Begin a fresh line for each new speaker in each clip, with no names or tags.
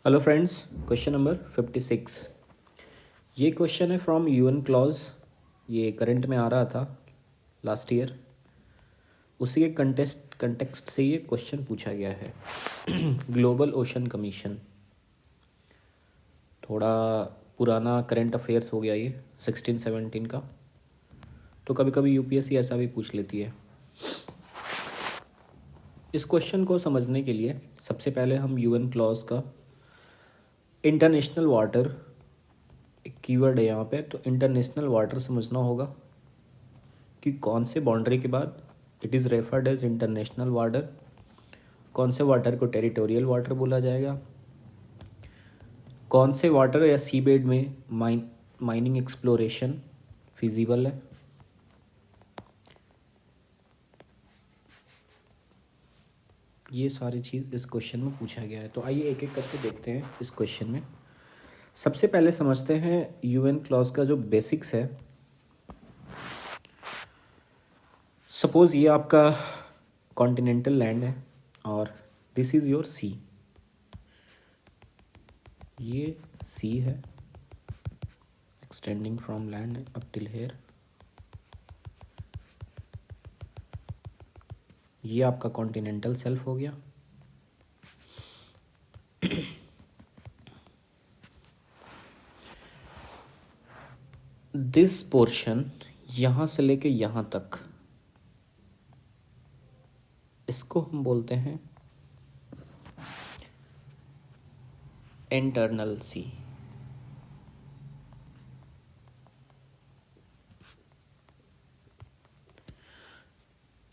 Hello friends, question number 56। ये question है from UN clause. ये करंट में आ रहा था लास्ट ईयर। उसी के कंटेक्स्ट से ये क्वेश्चन पूछा गया है। ग्लोबल ओशन कमीशन, थोड़ा पुराना करंट अफेयर्स हो गया ये 16-17 का। तो कभी कभी यूपीएससी ऐसा भी पूछ लेती है। इस क्वेश्चन को समझने के लिए सबसे पहले हम यूएन क्लॉज का इंटरनेशनल वाटर, एक कीवर्ड है यहाँ पे, तो इंटरनेशनल वाटर समझना होगा कि कौन से बाउंड्री के बाद it is referred as international water, कौन से वाटर को टेरिटोरियल वाटर बोला जाएगा, कौन से वाटर या सी बेड में माइनिंग एक्सप्लोरेशन फिजिबल है। ये सारी चीज़ इस क्वेश्चन में पूछा गया है। तो आइए एक एक करके देखते हैं इस क्वेश्चन में। सबसे पहले समझते हैं यूएन क्लॉज का जो बेसिक्स है। सपोज ये आपका कॉन्टिनेंटल लैंड है और दिस इज़ योर सी। ये सी है, extending from land up till here. ये आपका कॉन्टिनेंटल शेल्फ हो गया। दिस पोर्शन यहाँ से लेके यहाँ तक, इसको हम बोलते हैं इंटरनल सी।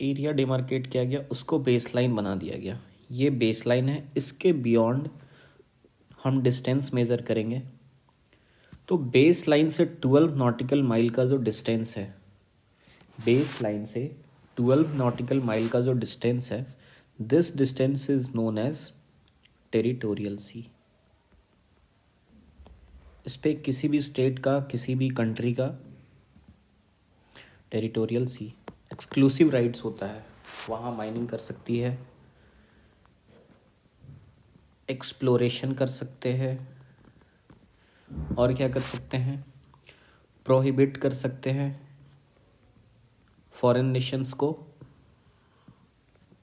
एरिया डिमार्केट किया गया, उसको बेसलाइन बना दिया गया। ये बेसलाइन है, इसके बियॉन्ड हम डिस्टेंस मेज़र करेंगे। तो बेस लाइन से 12 नॉटिकल माइल का जो डिस्टेंस है, बेस लाइन से 12 नॉटिकल माइल का जो डिस्टेंस है, this distance is known as territorial sea. इस पे किसी भी स्टेट का, किसी भी कंट्री का टेरिटोरियल सी एक्सक्लूसिव राइट्स होता है। वहाँ माइनिंग कर सकती है, एक्सप्लोरेशन कर सकते हैं, और क्या कर सकते हैं, प्रोहिबिट कर सकते हैं फॉरेन नेशंस को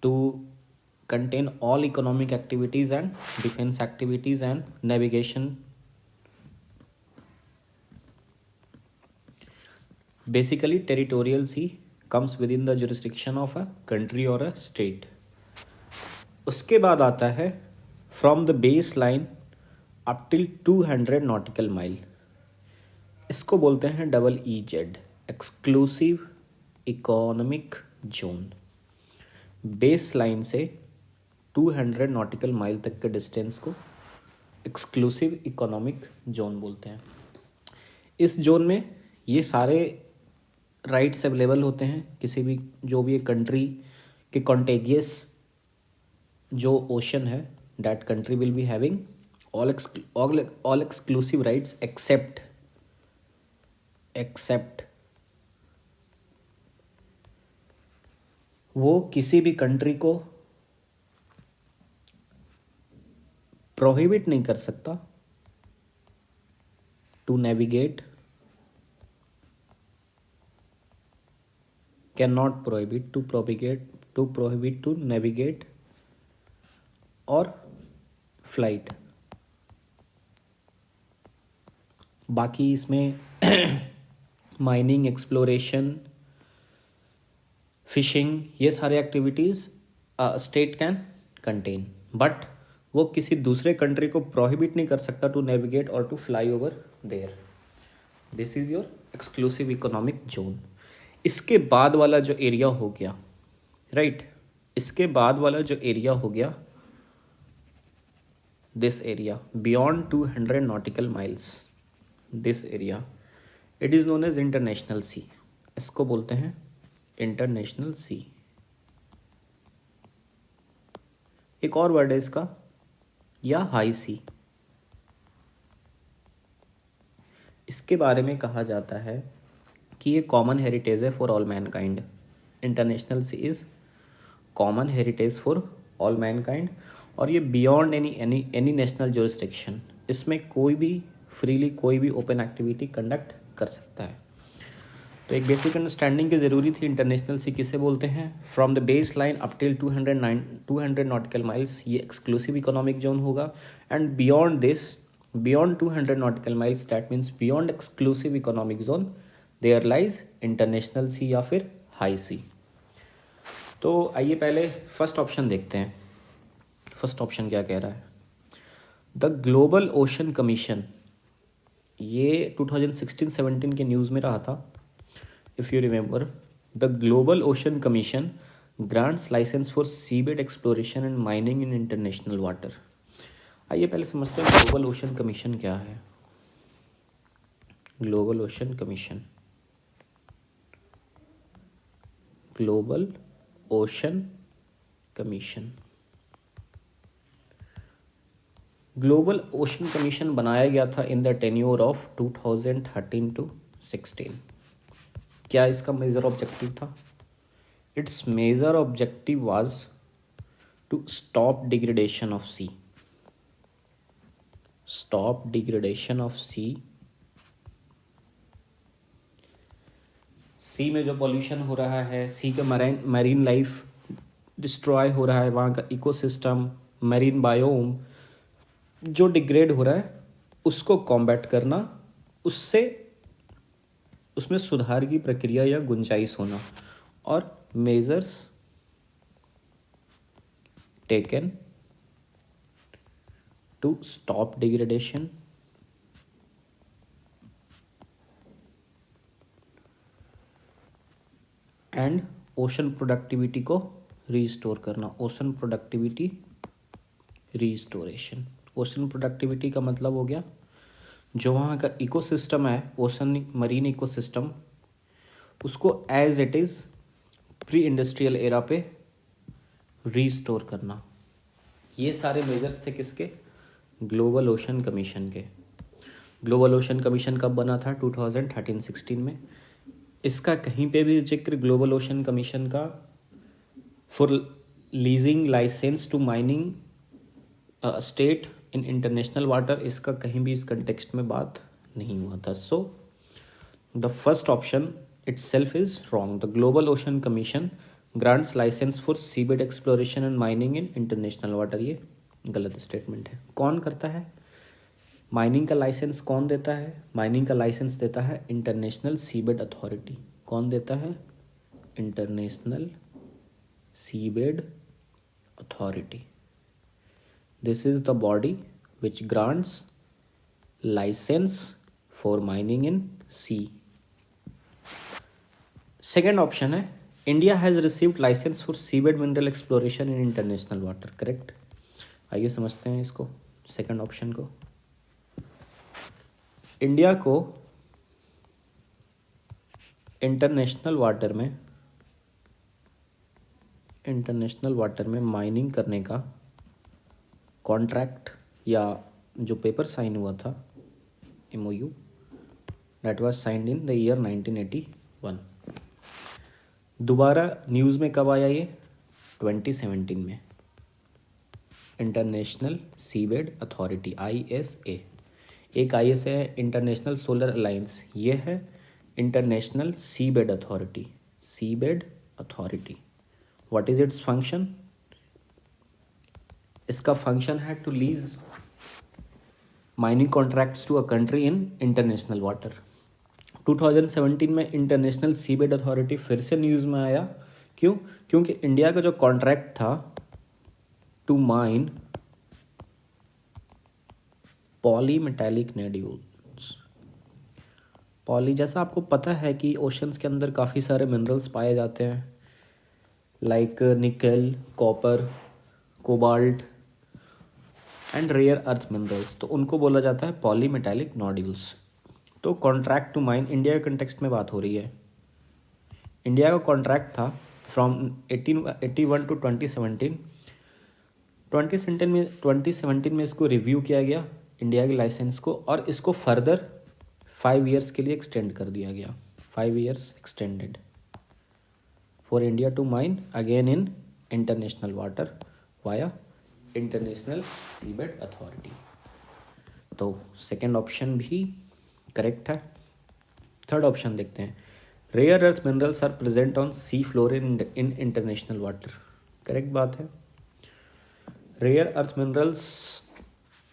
to contain all economic activities and defense activities and navigation. Basically territorial sea comes within the jurisdiction of a country or a state. उसके बाद आता है from the baseline up till 200 nautical mile, इसको बोलते हैं EEZ, exclusive economic zone. Base line से 200 nautical mile तक के डिस्टेंस को एक्सक्लूसिव इकोनॉमिक जोन बोलते हैं। इस जोन में ये सारे राइट्स अवेलेबल होते हैं। किसी भी, जो भी एक कंट्री के कॉन्टेगियस जो ओशन है, that country will be having all exclusive rights except वो किसी भी कंट्री को प्रोहिबिट नहीं कर सकता to navigate, can not prohibit to navigate और फ्लाइट। बाकी इसमें माइनिंग, एक्सप्लोरेशन, फिशिंग, ये सारे activities state can contain, but वो किसी दूसरे कंट्री को प्रोहिबिट नहीं कर सकता टू नेविगेट और to fly over there. This is your exclusive economic zone. इसके बाद वाला जो एरिया हो गया, राइट, इसके बाद वाला जो एरिया हो गया, this area beyond 200 nautical miles, this area, it is known as international sea. इसको बोलते हैं इंटरनेशनल सी। एक और वर्ड है इसका, या हाई सी। इसके बारे में कहा जाता है कि ये कॉमन हेरिटेज है for all mankind. International sea is common heritage for all mankind. और ये बियॉन्ड एनी नेशनल जुरिस्डिक्शन, इसमें कोई भी फ्रीली कोई भी ओपन एक्टिविटी कंडक्ट कर सकता है। तो एक बेसिक अंडरस्टैंडिंग की ज़रूरी थी। इंटरनेशनल सी किसे बोलते हैं? From the base line up till 200 nautical miles ये एक्सक्लूसिव इकोनॉमिक जोन होगा, and beyond this, beyond 200 nautical miles that means beyond exclusive economic zone there lies international sea या फिर हाई सी। तो आइए पहले फर्स्ट ऑप्शन देखते हैं। फर्स्ट ऑप्शन क्या कह रहा है? द ग्लोबल ओशन कमीशन, ये 2016-17 के न्यूज़ में रहा था। If you remember, the global ocean commission grants license for seabed exploration and mining in international water. आइए पहले समझते हैं ग्लोबल ओशन कमीशन क्या है। Global ocean commission, global ocean commission, global ocean commission बनाया गया था in the tenure of 2013 to 16। क्या इसका मेजर ऑब्जेक्टिव था? Its major objective was to stop degradation of sea, stop degradation of sea. Sea में जो पॉल्यूशन हो रहा है, सी का मरीन लाइफ डिस्ट्रॉय हो रहा है, वहाँ का इकोसिस्टम, मरीन बायोम जो डिग्रेड हो रहा है, उसको कॉम्बैट करना, उससे उसमें सुधार की प्रक्रिया या गुंजाइश होना, और measures taken to stop degradation and ocean productivity को रीस्टोर करना। Ocean productivity restoration. Ocean productivity का मतलब हो गया जो वहाँ का इकोसिस्टम है, ओशन मरीन इकोसिस्टम, उसको as it is pre industrial era पे रीस्टोर करना। ये सारे मेजर्स थे किसके? ग्लोबल ओशन कमीशन के। ग्लोबल ओशन कमीशन कब बना था? 2013-16 में। इसका कहीं पे भी जिक्र ग्लोबल ओशन कमीशन का for leasing license to mining state in international water, इसका कहीं भी इस कंटेक्स्ट में बात नहीं हुआ था। So the first option itself is wrong. The Global Ocean Commission grants license for seabed exploration and mining in international water, ये गलत स्टेटमेंट है। कौन करता है माइनिंग का लाइसेंस? कौन देता है माइनिंग का लाइसेंस? देता है इंटरनेशनल सीबेड अथॉरिटी। कौन देता है? International seabed authority. This is the body which grants license for mining in sea. Second option है India has received license for seabed mineral exploration in international water. Correct. आइए समझते हैं इसको, second option को। India को international water में mining करने का कॉन्ट्रैक्ट या जो पेपर साइन हुआ था, MOU, that was signed in the year 1981। दोबारा न्यूज़ में कब आया ये? 2017 में। International seabed authority, ISA। एक ISA है इंटरनेशनल सोलर अलायंस, ये है international seabed authority. Seabed authority, what is its function? इसका फंक्शन है to lease mining contracts to a country in international water. 2017 में इंटरनेशनल सीबेड अथॉरिटी फिर से news में आया। क्यों? क्योंकि इंडिया का जो कॉन्ट्रैक्ट था to mine polymetallic nodules. Poly, जैसा आपको पता है कि ओशंस के अंदर काफ़ी सारे मिनरल्स पाए जाते हैं, like nickel, copper, cobalt and rare earth minerals, तो उनको बोला जाता है पॉलीमेटालिक नोड्यूल्स। तो कॉन्ट्रैक्ट टू माइन, इंडिया के कंटेक्स्ट में बात हो रही है। इंडिया का कॉन्ट्रैक्ट था फ्रॉम 1881 टू 2017। 2017 में इसको रिव्यू किया गया इंडिया के लाइसेंस को, और इसको फर्दर 5 ईयर्स के लिए एक्सटेंड कर दिया गया। 5 years extended for India to mine again in international water via international seabed authority. तो सेकंड ऑप्शन भी करेक्ट है। थर्ड ऑप्शन देखते हैं, rare earth minerals are present on sea floor in international water. Correct बात है। Rare earth minerals,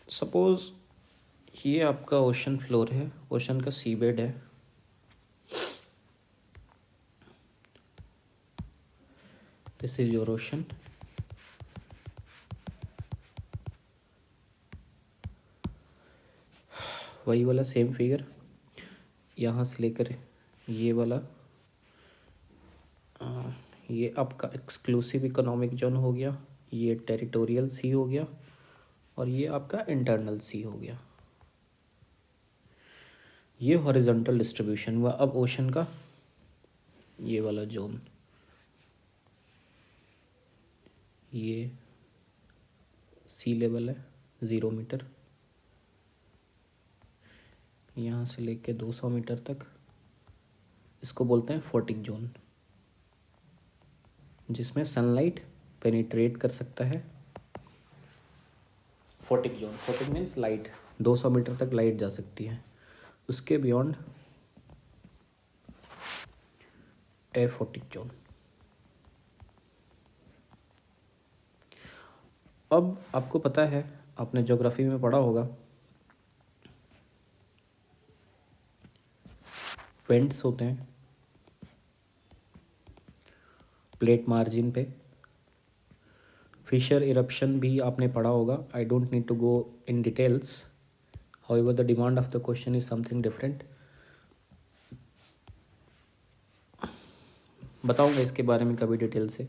suppose ये आपका ocean floor है, ओशन का सी बेड है, दिस इज योर ओशन, वही वाला सेम फिगर यहाँ से लेकर ये वाला, ये आपका एक्सक्लूसिव इकोनॉमिक जोन हो गया, ये टेरिटोरियल सी हो गया, और ये आपका इंटरनल सी हो गया। ये हॉरिजॉन्टल डिस्ट्रीब्यूशन हुआ। अब ओशन का ये वाला जोन, ये सी लेवल है 0 मीटर, यहाँ से लेके 200 मीटर तक, इसको बोलते हैं फोटिक जोन, जिसमें सनलाइट पेनिट्रेट कर सकता है। Photic zone, photic means light, 200 meter तक लाइट जा सकती है, उसके बियॉन्ड एफोटिक जोन। अब आपको पता है, आपने ज्योग्राफी में पढ़ा होगा, वेंट्स होते हैं प्लेट मार्जिन पे, फिशर इरप्शन भी आपने पढ़ा होगा। I don't need to go in details, however the demand of the question is something different. बताऊंगा इसके बारे में कभी डिटेल से।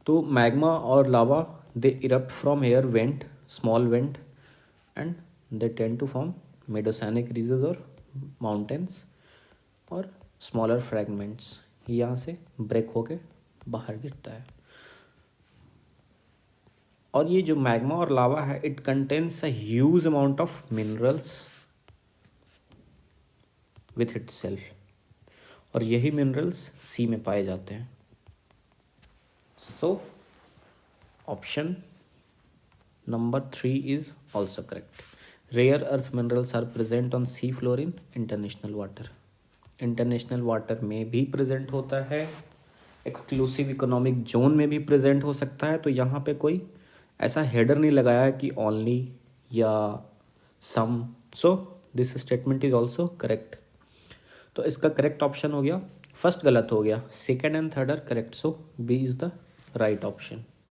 तो मैग्मा और lava they erupt from here vent, small vent, and they tend to form mid oceanic ridges और mountains और स्मॉलर फ्रैगमेंट्स, यहाँ से ब्रेक होके बाहर गिरता है। और ये जो मैग्मा और लावा है, it contains a huge amount of minerals with itself, और यही मिनरल्स सी में पाए जाते हैं। So option number 3 is also correct. Rare earth minerals are present on sea floor in international water. International water में भी present होता है, एक्सक्लूसिव इकोनॉमिक जोन में भी प्रेजेंट हो सकता है। तो यहाँ पे कोई ऐसा हेडर नहीं लगाया कि ओनली या some, so this statement is also correct. तो इसका करेक्ट ऑप्शन हो गया, फर्स्ट गलत हो गया, second and third are correct, so B is the right option.